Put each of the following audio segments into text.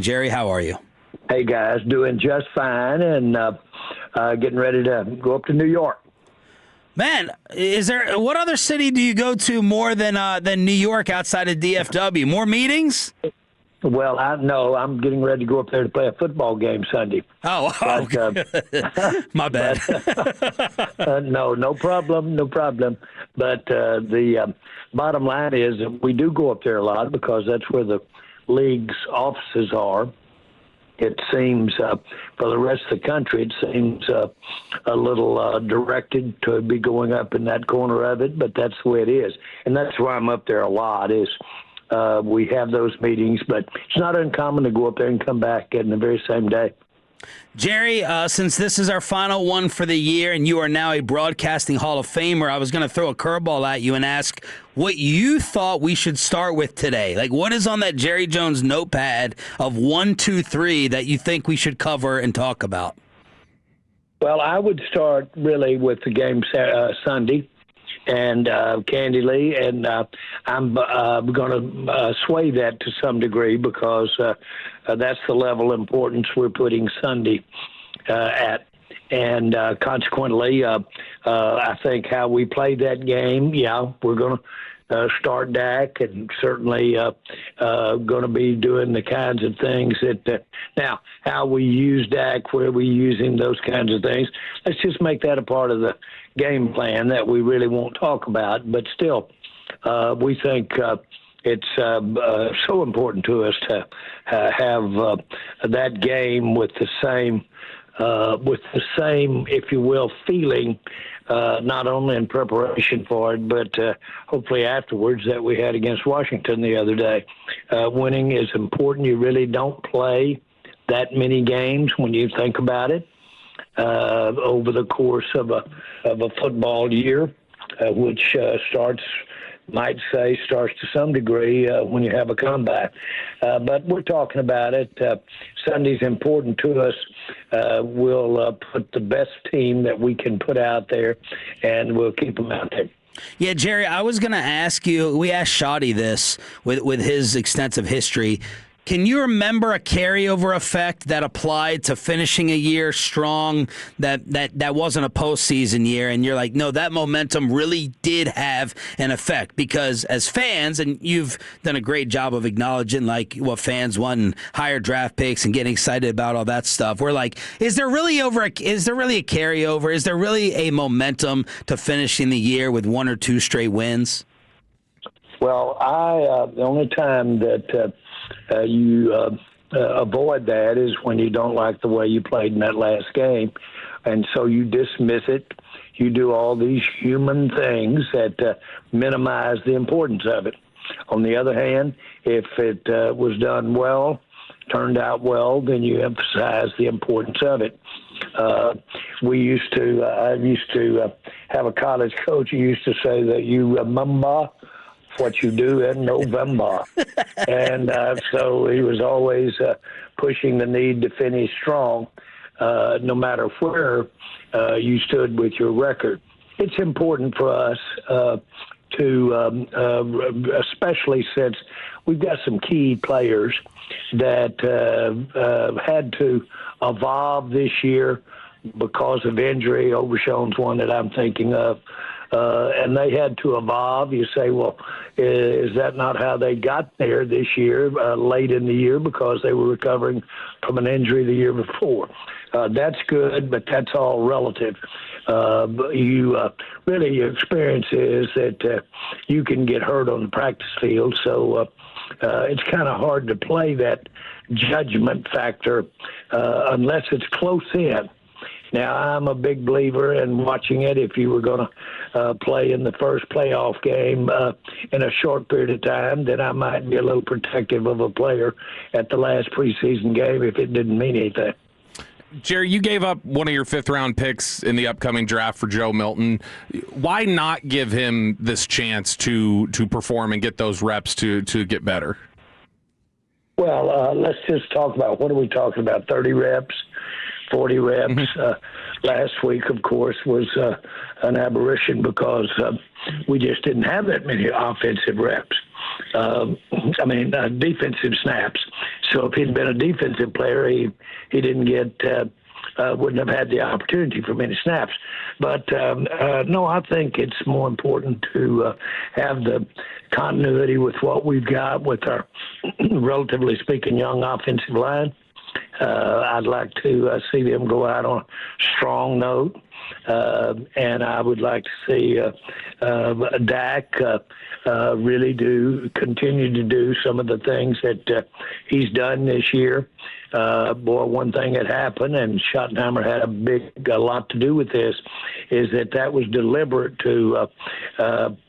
Jerry, how are you? Hey, guys, doing just fine and getting ready to go up to New York. Man, what other city do you go to more than New York outside of DFW? More meetings? Well, I'm getting ready to go up there to play a football game Sunday. Oh, my bad. No problem. But the bottom line is that we do go up there a lot because that's where the league's offices are. It seems, for the rest of the country, it seems a little directed to be going up in that corner of it, but that's the way it is. And that's why I'm up there a lot is we have those meetings, but it's not uncommon to go up there and come back in the very same day. Jerry, since this is our final one for the year and you are now a Broadcasting Hall of Famer, I was going to throw a curveball at you and ask what you thought we should start with today. Like, what is on that Jerry Jones notepad of 1, 2, 3 that you think we should cover and talk about? Well, I would start really with the game Sunday. And candidly, and I'm going to sway that to some degree because that's the level of importance we're putting Sunday at. And consequently, I think how we play that game, we're going to start Dak and certainly going to be doing the kinds of things that now how we use Dak, where we use him, those kinds of things. Let's just make that a part of the game plan that we really won't talk about. But still, we think it's so important to us to have that game with the same, if you will, feeling. Not only in preparation for it, but hopefully afterwards that we had against Washington the other day. Winning is important. You really don't play that many games when you think about it over the course of a football year, which starts to some degree when you have a comeback. But we're talking about it. Sunday's important to us. We'll put the best team that we can put out there, and we'll keep them out there. Yeah, Jerry, I was going to ask you, we asked Shoddy this with his extensive history. Can you remember a carryover effect that applied to finishing a year strong that wasn't a postseason year? And you're like, no, that momentum really did have an effect because as fans, and you've done a great job of acknowledging like what fans want and higher draft picks and getting excited about all that stuff. We're like, is there really a carryover? Is there really a momentum to finishing the year with 1 or 2 straight wins? Well, the only time that you avoid that is when you don't like the way you played in that last game. And so you dismiss it. You do all these human things that minimize the importance of it. On the other hand, if it was done well, turned out well, then you emphasize the importance of it. I used to have a college coach who used to say that you remember what you do in November. And so he was always pushing the need to finish strong, no matter where you stood with your record. It's important for us to, especially since we've got some key players that had to evolve this year because of injury. Overshone's one that I'm thinking of. And they had to evolve. You say, well, is that not how they got there this year, late in the year, because they were recovering from an injury the year before? That's good, but that's all relative. Really, your experience is that you can get hurt on the practice field, so it's kind of hard to play that judgment factor unless it's close in. Now, I'm a big believer in watching it. If you were going to play in the first playoff game in a short period of time, then I might be a little protective of a player at the last preseason game if it didn't mean anything. Jerry, you gave up one of your 5th-round picks in the upcoming draft for Joe Milton. Why not give him this chance to perform and get those reps to get better? Well, let's just talk about, what are we talking about, 30 reps? 40 reps. Last week, of course, was an aberration because we just didn't have that many offensive reps. defensive snaps. So if he'd been a defensive player, he didn't get wouldn't have had the opportunity for many snaps. But no, I think it's more important to have the continuity with what we've got with our, relatively speaking, young offensive line. I'd like to see them go out on a strong note. And I would like to see Dak really continue to do some of the things that he's done this year. One thing that happened, and Schottenheimer had a lot to do with this, is that was deliberate to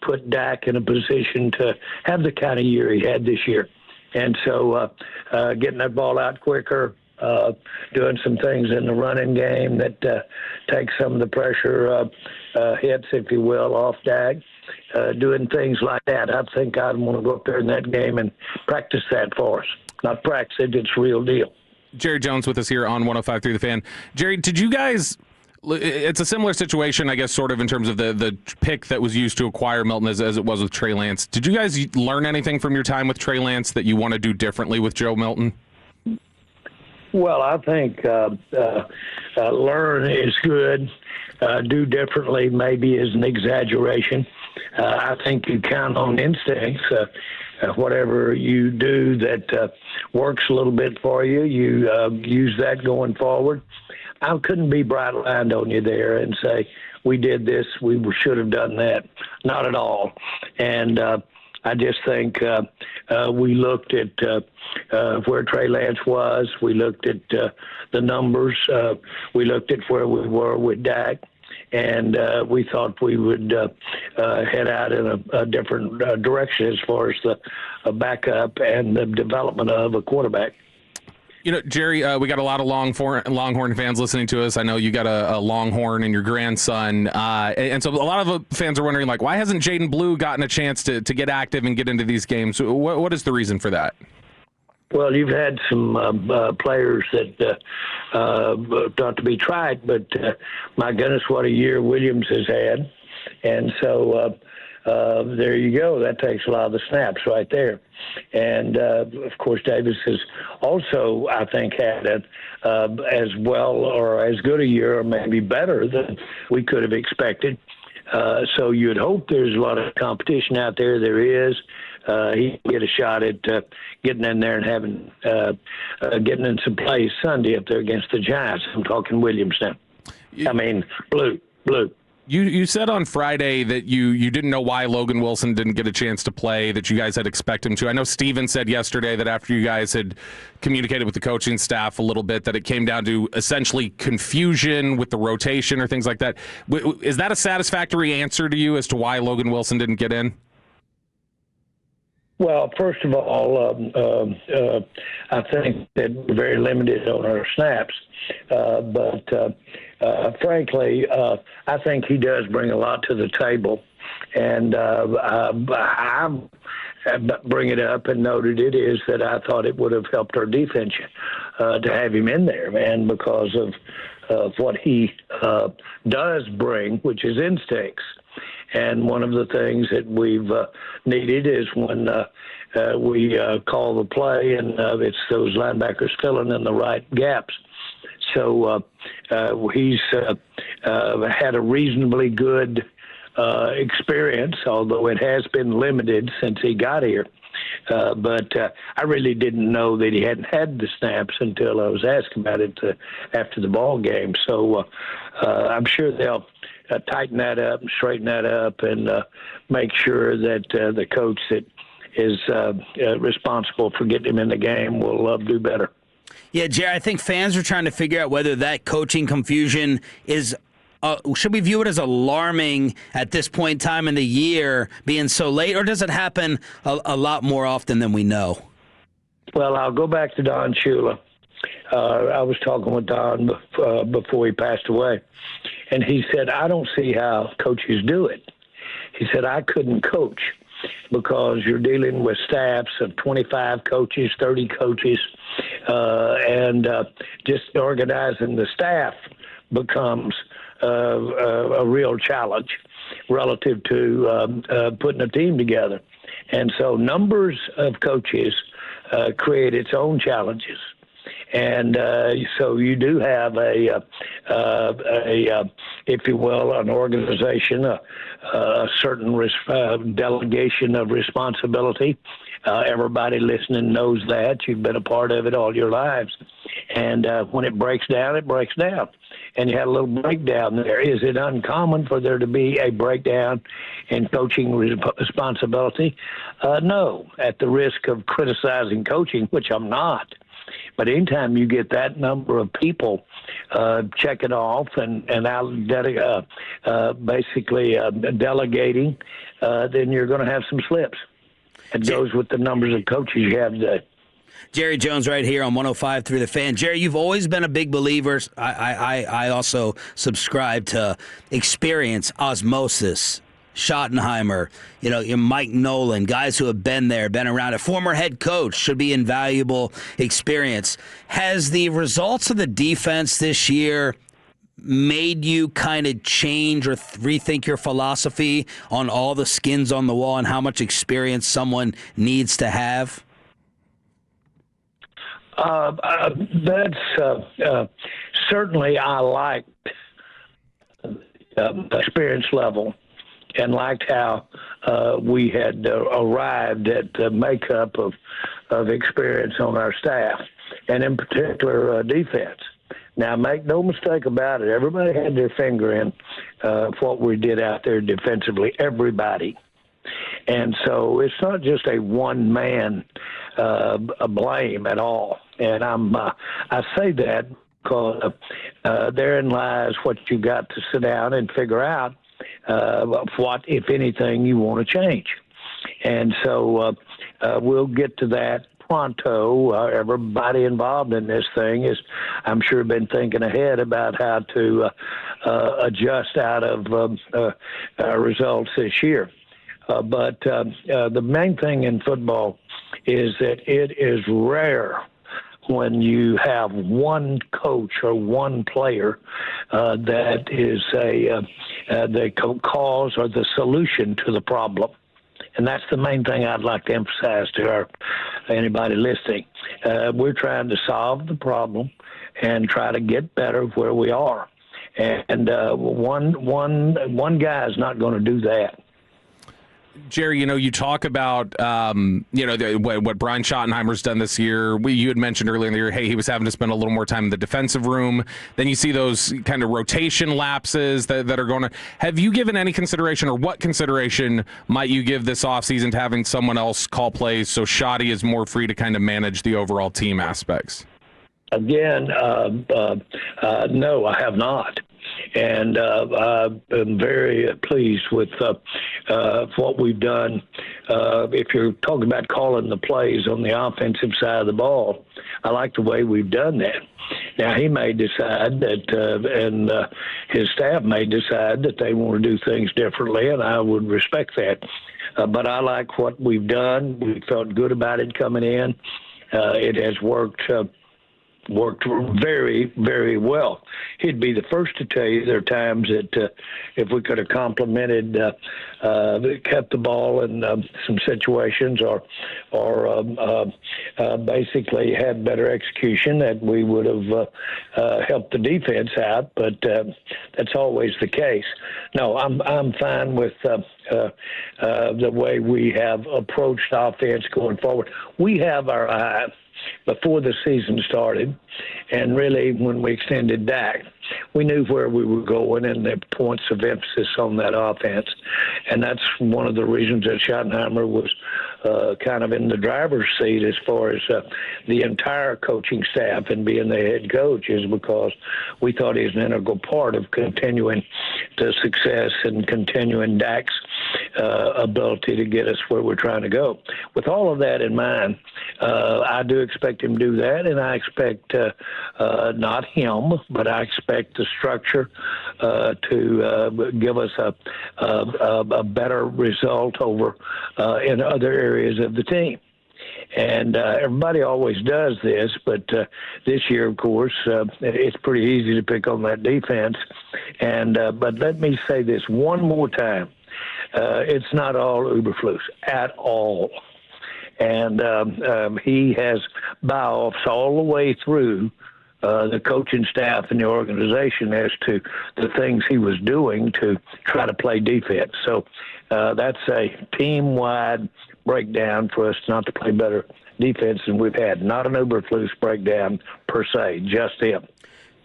put Dak in a position to have the kind of year he had this year. And so getting that ball out quicker, doing some things in the running game that takes some of the pressure hits, if you will, off Dak, doing things like that. I think I'd want to go up there in that game and practice that for us. Not practice it, it's real deal. Jerry Jones with us here on 105.3 The Fan. Jerry, did you guys – it's a similar situation, I guess, sort of in terms of the pick that was used to acquire Milton as it was with Trey Lance. Did you guys learn anything from your time with Trey Lance that you want to do differently with Joe Milton? Well, I think learn is good. Do differently maybe is an exaggeration. I think you count on instincts. Whatever you do that works a little bit for you, you use that going forward. I couldn't be bright-lined on you there and say, we did this, we should have done that. Not at all. And I just think we looked at where Trey Lance was. We looked at the numbers. We looked at where we were with Dak. And we thought we would head out in a different direction as far as the backup and the development of a quarterback. You know, Jerry, we got a lot of Longhorn fans listening to us. I know you got a Longhorn and your grandson. And so a lot of fans are wondering, like, why hasn't Jaden Blue gotten a chance to get active and get into these games? What is the reason for that? Well, you've had some players that not to be tried, but my goodness, what a year Williams has had. And so there you go. That takes a lot of the snaps right there. And, of course, Davis has also, I think, had as well or as good a year or maybe better than we could have expected. So you'd hope there's a lot of competition out there. There is. He can get a shot at getting in there and having getting in some plays Sunday up there against the Giants. I'm talking Williams now. Blue. You said on Friday that you didn't know why Logan Wilson didn't get a chance to play, that you guys had expected him to. I know Steven said yesterday that after you guys had communicated with the coaching staff a little bit that it came down to essentially confusion with the rotation or things like that. Is that a satisfactory answer to you as to why Logan Wilson didn't get in? Well, first of all, I think that we're very limited on our snaps. But frankly, I think he does bring a lot to the table. And I bring it up and noted it is that I thought it would have helped our defense to have him in there, man, because of what he does bring, which is instincts. And one of the things that we've needed is when we call the play and it's those linebackers filling in the right gaps. So he's had a reasonably good experience, although it has been limited since he got here. But I really didn't know that he hadn't had the snaps until I was asked about it after the ball game. So I'm sure they'll tighten that up and straighten that up and make sure that the coach that is responsible for getting him in the game will do better. Yeah, Jerry, I think fans are trying to figure out whether that coaching confusion is should we view it as alarming at this point in time in the year, being so late, or does it happen a lot more often than we know? Well, I'll go back to Don Shula. I was talking with Don before he passed away, and he said, I don't see how coaches do it. He said, I couldn't coach because you're dealing with staffs of 25 coaches, 30 coaches, and just organizing the staff becomes a real challenge relative to putting a team together. And so numbers of coaches create its own challenges. And so you do have if you will, an organization, a certain delegation of responsibility. Everybody listening knows that. You've been a part of it all your lives. And when it breaks down, it breaks down. And you had a little breakdown there. Is it uncommon for there to be a breakdown in coaching responsibility? No, at the risk of criticizing coaching, which I'm not. But anytime you get that number of people checking off and basically delegating, then you're going to have some slips. It goes with the numbers of coaches you have today. Jerry Jones right here on 105 through the Fan. Jerry, you've always been a big believer. I also subscribe to experience, osmosis. Schottenheimer, your Mike Nolan, guys who have been there, been around. A former head coach should be invaluable experience. Has the results of the defense this year made you kind of change or rethink your philosophy on all the skins on the wall and how much experience someone needs to have? That's certainly I liked the experience level. And liked how we had arrived at the makeup of experience on our staff, and in particular defense. Now, make no mistake about it, everybody had their finger in what we did out there defensively, everybody. And so it's not just a one-man blame at all. And I say that because therein lies what you got to sit down and figure out what, if anything, you want to change. And so we'll get to that pronto. Everybody involved in this thing is, I'm sure, been thinking ahead about how to adjust out of results this year. But the main thing in football is that it is rare when you have one coach or one player that is the cause or the solution to the problem. And that's the main thing I'd like to emphasize to anybody listening. We're trying to solve the problem and try to get better where we are. And one guy is not going to do that. Jerry, you talk about, what Brian Schottenheimer's done this year. You had mentioned earlier in the year, hey, he was having to spend a little more time in the defensive room. Then you see those kind of rotation lapses that are going to. Have you given any consideration, or what consideration might you give this offseason to having someone else call plays so Schotty is more free to kind of manage the overall team aspects? Again, no, I have not. And I've been very pleased with what we've done. If you're talking about calling the plays on the offensive side of the ball, I like the way we've done that. Now, he may decide that, and his staff may decide that they want to do things differently, and I would respect that. But I like what we've done. We felt good about it coming in. It has worked very, very well. He'd be the first to tell you there are times that if we could have complemented, kept the ball in some situations or basically had better execution, that we would have helped the defense out, but that's always the case. No, I'm fine with the way we have approached offense going forward. We have our eye before the season started, and really when we extended Dak, we knew where we were going and the points of emphasis on that offense. And that's one of the reasons that Schottenheimer was kind of in the driver's seat as far as the entire coaching staff and being the head coach, is because we thought he was an integral part of continuing the success and continuing Dak's ability to get us where we're trying to go. With all of that in mind, I do expect him to do that, and I expect not him, but I expect the structure to give us a better result over in other areas of the team. And everybody always does this, but this year, of course, it's pretty easy to pick on that defense. And but let me say this one more time. it's not all Uberflus at all. And he has buy-offs all the way through the coaching staff and the organization as to the things he was doing to try to play defense. So that's a team-wide breakdown for us not to play better defense than we've had. Not an Uberflus breakdown per se, just him.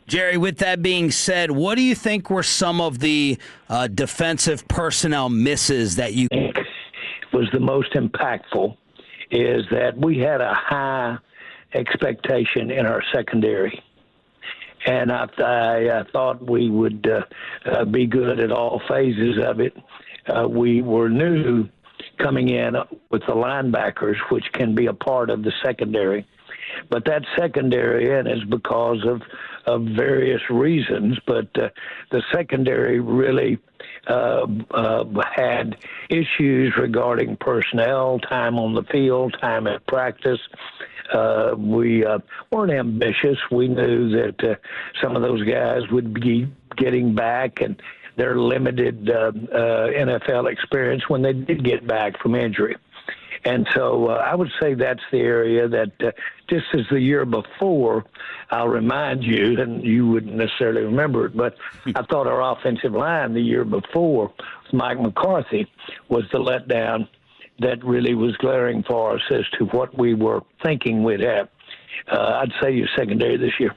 Jerry, with that being said, what do you think were some of the defensive personnel misses that you think was the most impactful is that we had a high expectation in our secondary. And I thought we would be good at all phases of it. We were new coming in with the linebackers, which can be a part of the secondary. But that secondary is because of various reasons. But the secondary really had issues regarding personnel, time on the field, time at practice. We weren't ambitious. We knew that some of those guys would be getting back and their limited NFL experience when they did get back from injury. And so I would say that's the area that just as the year before, I'll remind you, and you wouldn't necessarily remember it, but I thought our offensive line the year before, Mike McCarthy, was the letdown that really was glaring for us as to what we were thinking we'd have. I'd say your secondary this year.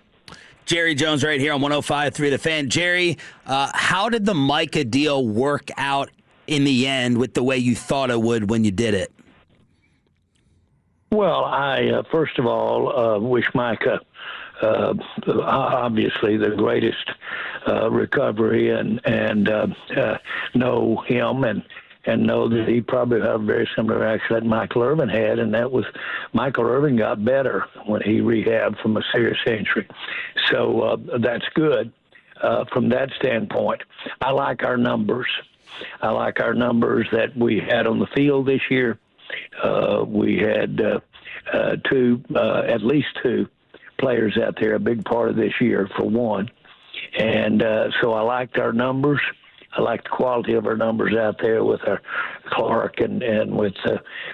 Jerry Jones right here on 105.3 The Fan. Jerry, how did the Micah deal work out in the end with the way you thought it would when you did it? Well, I first of all wish Micah obviously the greatest recovery and know him and know that he probably had a very similar reaction that Michael Irvin had, and that was Michael Irvin got better when he rehabbed from a serious injury. So that's good from that standpoint. I like our numbers. I like our numbers that we had on the field this year. We had at least two players out there, a big part of this year for one. And so I liked our numbers. I like the quality of our numbers out there with our Clark and with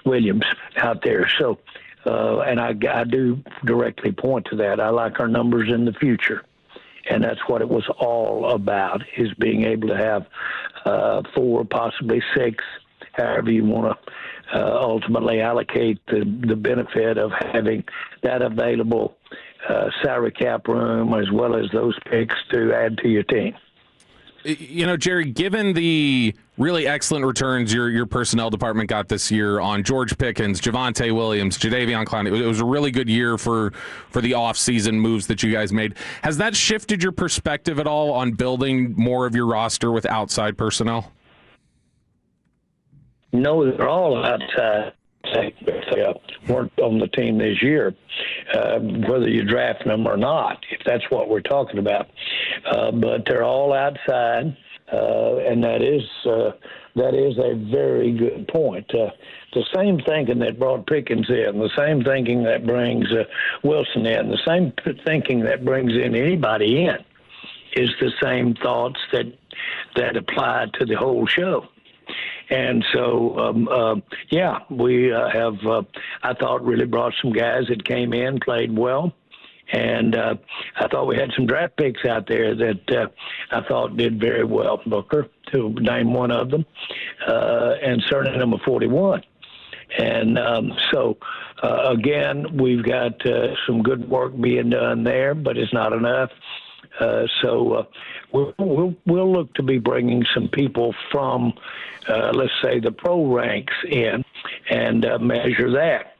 Williams out there. So, and I do directly point to that. I like our numbers in the future. And that's what it was all about, is being able to have 4, possibly 6, however you want to ultimately allocate the benefit of having that available salary cap room as well as those picks to add to your team. You know, Jerry, given the really excellent returns your personnel department got this year on George Pickens, Javonte Williams, Jadeveon Clowney, it was a really good year for the offseason moves that you guys made. Has that shifted your perspective at all on building more of your roster with outside personnel? No, they're all outside. They weren't on the team this year, whether you draft them or not, if that's what we're talking about. But they're all outside, and that is a very good point. The same thinking that brought Pickens in, the same thinking that brings Wilson in, the same thinking that brings in anybody in is the same thoughts that apply to the whole show. And so, we have, I thought, really brought some guys that came in, played well. And I thought we had some draft picks out there that I thought did very well. Booker, to name one of them, and certainly number 41. And again, we've got some good work being done there, but it's not enough. We'll look to be bringing some people from, let's say, the pro ranks in and measure that.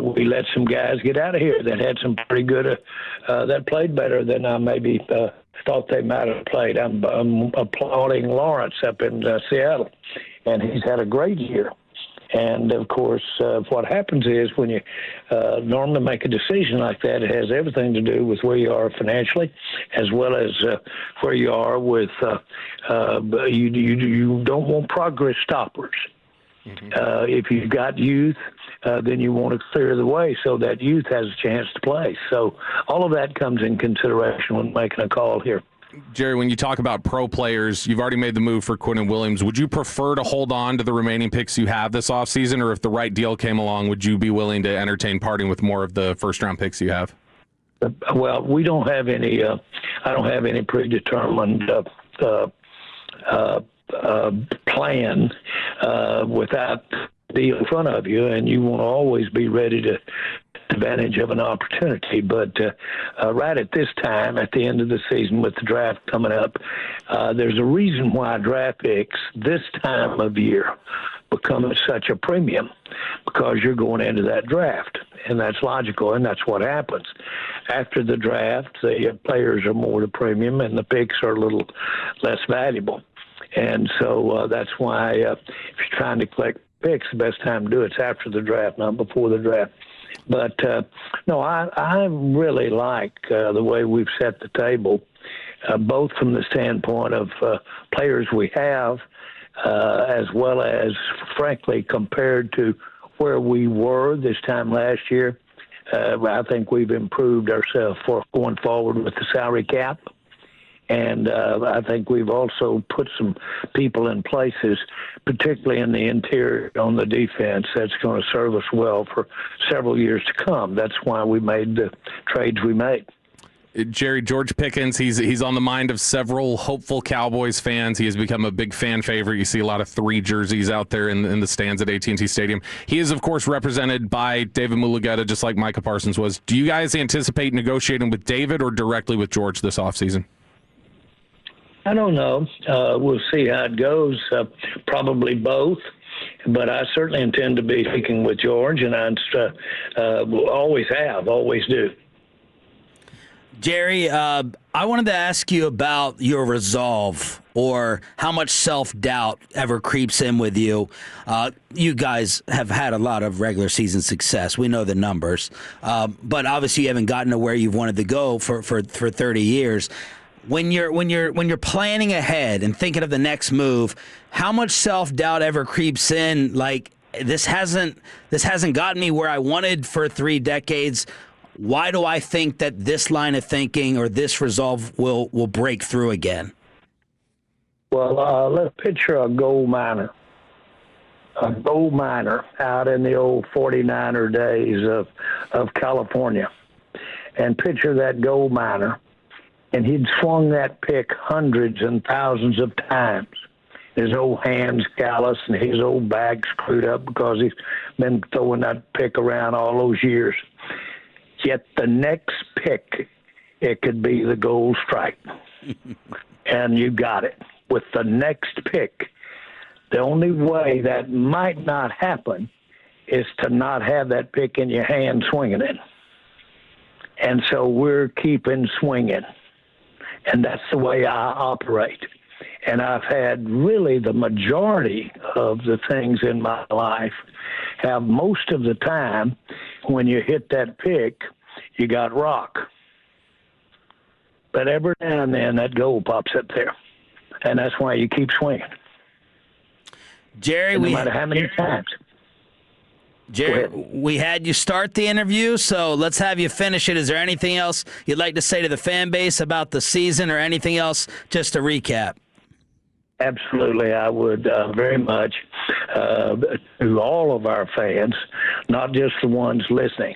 We let some guys get out of here that had some pretty good, that played better than I maybe thought they might have played. I'm applauding Lawrence up in Seattle, and he's had a great year. And, of course, what happens is when you normally make a decision like that, it has everything to do with where you are financially as well as where you are with you don't want progress stoppers. Mm-hmm. If you've got youth, then you want to clear the way so that youth has a chance to play. So all of that comes in consideration when making a call here. Jerry, when you talk about pro players, you've already made the move for Quinnen Williams. Would you prefer to hold on to the remaining picks you have this offseason, or if the right deal came along, would you be willing to entertain parting with more of the first-round picks you have? Well, we don't have any. I don't have any predetermined plan without the deal in front of you, and you want to always be ready to advantage of an opportunity. But right at this time, at the end of the season with the draft coming up, there's a reason why draft picks this time of year become at such a premium, because you're going into that draft, and that's logical, and that's what happens. After the draft, the players are more the premium, and the picks are a little less valuable. And so that's why if you're trying to collect picks, the best time to do it's after the draft, not before the draft. But, no, I really like the way we've set the table, both from the standpoint of players we have, as well as, frankly, compared to where we were this time last year. I think we've improved ourselves for going forward with the salary cap. And I think we've also put some people in places, particularly in the interior on the defense, that's going to serve us well for several years to come. That's why we made the trades we made. Jerry, George Pickens, he's on the mind of several hopeful Cowboys fans. He has become a big fan favorite. You see a lot of 3 jerseys out there in the stands at AT&T Stadium. He is, of course, represented by David Mulugeta, just like Micah Parsons was. Do you guys anticipate negotiating with David or directly with George this offseason? I don't know. We'll see how it goes. Probably both. But I certainly intend to be speaking with George, and I always have, always do. Jerry, I wanted to ask you about your resolve, or how much self-doubt ever creeps in with you. You guys have had a lot of regular season success. We know the numbers. But obviously you haven't gotten to where you've wanted to go for 30 years. When you're planning ahead and thinking of the next move, how much self-doubt ever creeps in? Like, this hasn't gotten me where I wanted for 3 decades. Why do I think that this line of thinking or this resolve will break through again? Well, let's picture a gold miner out in the old 49er days of California, and picture that gold miner. And he'd swung that pick hundreds and thousands of times. His old hands calloused and his old back screwed up because he's been throwing that pick around all those years. Yet the next pick, it could be the gold strike. And you got it. With the next pick, the only way that might not happen is to not have that pick in your hand swinging it. And so we're keeping swinging. And that's the way I operate. And I've had really the majority of the things in my life have most of the time when you hit that pick, you got rock. But every now and then that gold pops up there. And that's why you keep swinging. Jerry, no matter how many times. Jerry, we had you start the interview, so let's have you finish it. Is there anything else you'd like to say to the fan base about the season, or anything else just to recap? Absolutely, I would very much to all of our fans, not just the ones listening.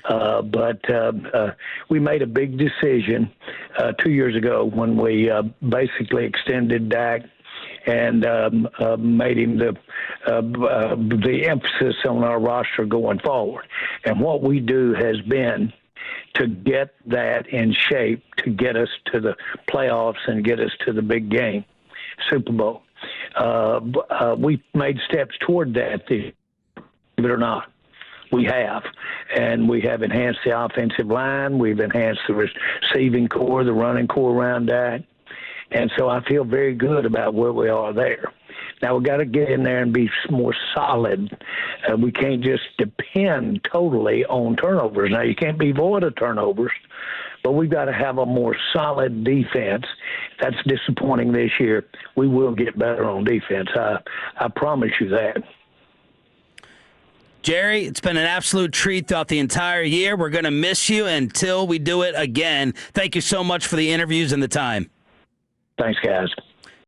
But we made a big decision 2 years ago when we basically extended Dak and made him the emphasis on our roster going forward. And what we do has been to get that in shape to get us to the playoffs and get us to the big game, Super Bowl. We made steps toward that, believe it or not. We have. And we have enhanced the offensive line. We've enhanced the receiving core, the running core around that. And so I feel very good about where we are there. Now, we've got to get in there and be more solid. We can't just depend totally on turnovers. Now, you can't be void of turnovers, but we've got to have a more solid defense. That's disappointing this year. We will get better on defense. I promise you that. Jerry, it's been an absolute treat throughout the entire year. We're going to miss you until we do it again. Thank you so much for the interviews and the time. Thanks, guys.